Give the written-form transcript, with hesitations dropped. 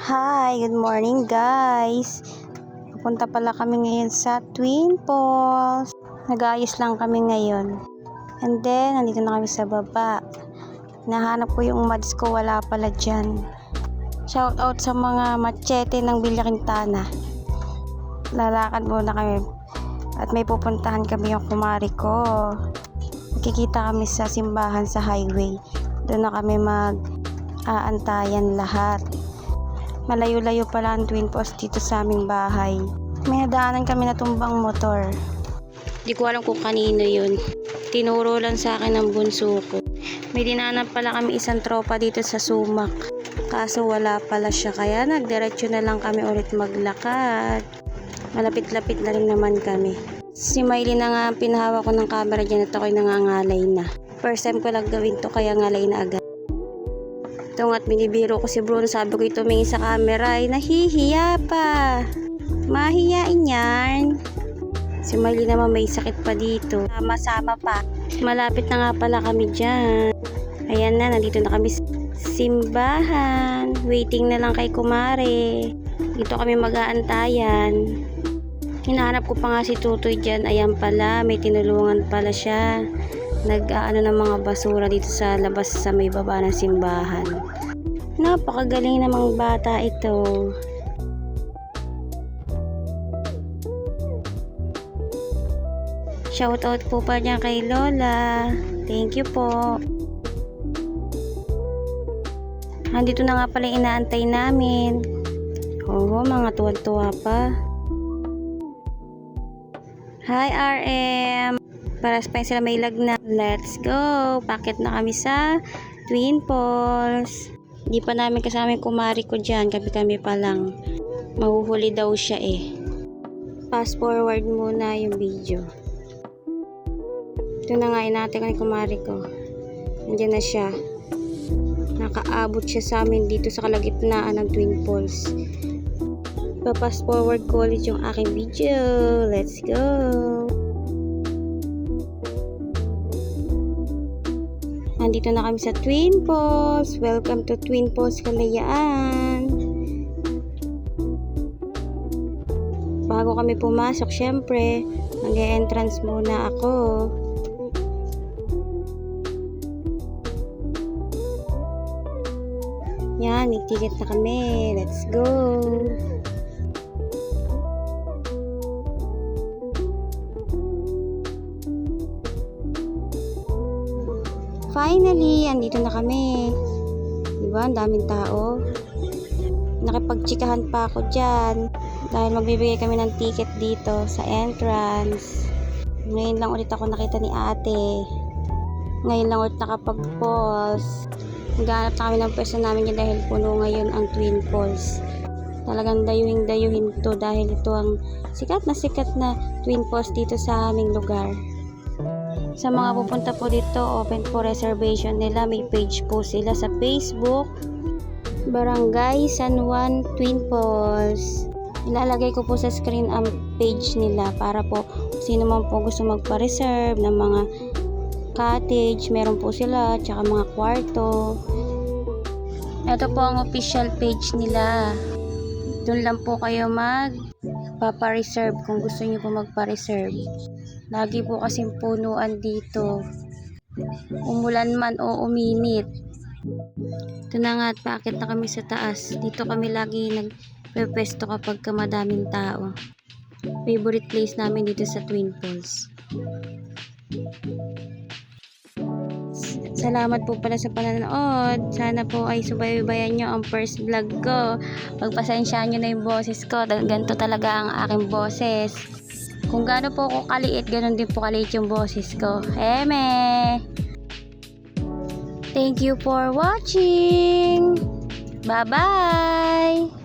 Hi, good morning guys. Pupunta pala kami ngayon sa Twin Falls. Nag-aayos lang kami ngayon. And then, nandito na kami sa baba. Nahanap ko yung mads ko, wala pala dyan. Shout out sa mga machete ng Villa Quintana. Lalakad muna kami. At may pupuntahan kami yung kumari ko. Nakikita kami sa simbahan sa highway. Doon na kami mag-aantayan lahat. Malayo-layo pala ang Twin Falls dito sa aming bahay. May nadaanan kami na tumbang motor. Di ko alam kung kanino yun. Tinuro lang sa akin ng bunso ko. May dinaanan pala kami isang tropa dito sa Sumac. Kaso wala pala siya, kaya nagdiretso na lang kami ulit maglakad. Malapit-lapit na rin naman kami. Si Miley na nga pinahawak ko ng camera dyan at ako'y nangangalay na. First time ko lang gawin to, kaya ngalay na agad. Ito nga't binibiro ko si Bruno, sabi ko tumingin sa camera ay nahihiya pa. Mahihiyain yan. Si Miley naman may sakit pa dito. Sama-sama pa. Malapit na nga pala kami dyan. Ayan na, nandito na kami sa simbahan. Waiting na lang kay kumare. Dito kami mag-aantayan. Hinahanap ko pa nga si Tutoy dyan. Ayan pala, may tinulungan pala siya. Nag-aano ng mga basura dito sa labas sa may baba ng simbahan. Napakagaling namang bata ito. Shoutout po pa niya kay Lola. Thank you po. Nandito na nga pala yung inaantay namin. Oo, mga tuwa-tuwa pa. Hi RM! Para sa sila may lagnat. Let's go! Pakit na kami sa Twin Falls. Hindi pa namin kasama yung kumari ko dyan. Kami pa lang. Mahuhuli daw siya eh. Fast forward muna yung video. Ito na nga, inatay ko ni kumari ko. Nandiyan na siya. Nakaabot siya sa amin dito sa kalagitnaan ng Twin Falls. Pa-fast forward ko ulit yung aking video. Let's go! Nandito na kami sa Twin Falls. Welcome to Twin Falls, Kalayaan. Bago kami pumasok, syempre, mag-e-entrance muna ako. Yan, may ticket na kami. Let's go! Finally, andito na kami. Diba? Ang daming tao. Nakipagtsikahan pa ako dyan. Dahil magbibigay kami ng ticket dito sa entrance. Ngayon lang ulit ako nakita ni ate. Ngayon lang ulit nakapag-falls. Naghanap na kami ng pwesto namin yun dahil puno ngayon ang Twin Falls. Talagang dayuhin to dahil ito ang sikat na Twin Falls dito sa aming lugar. Sa mga pupunta po dito, open po reservation nila. May page po sila sa Facebook. Barangay San Juan Twin Falls. Ilalagay ko po sa screen ang page nila para po sino man po gusto magpa-reserve ng mga cottage. Meron po sila, tsaka mga kwarto. Ito po ang official page nila. Doon lang po kayo magpapa-reserve kung gusto niyo po magpa-reserve. Lagi po kasing punuan dito. Umulan man o uminit. Ito na nga at paakit na kami sa taas. Dito kami lagi nagpe-pwesto kapag madaming tao. Favorite place namin dito sa Twin Falls. Salamat po pala sa panonood. Sana po ay subaybayan nyo ang first vlog ko. Pagpasensyaan nyo na yung boses ko. Ganito talaga ang aking boses. Kung gaano po ako kaliit, ganon din po kaliit yung boses ko. Eme! Thank you for watching! Bye-bye!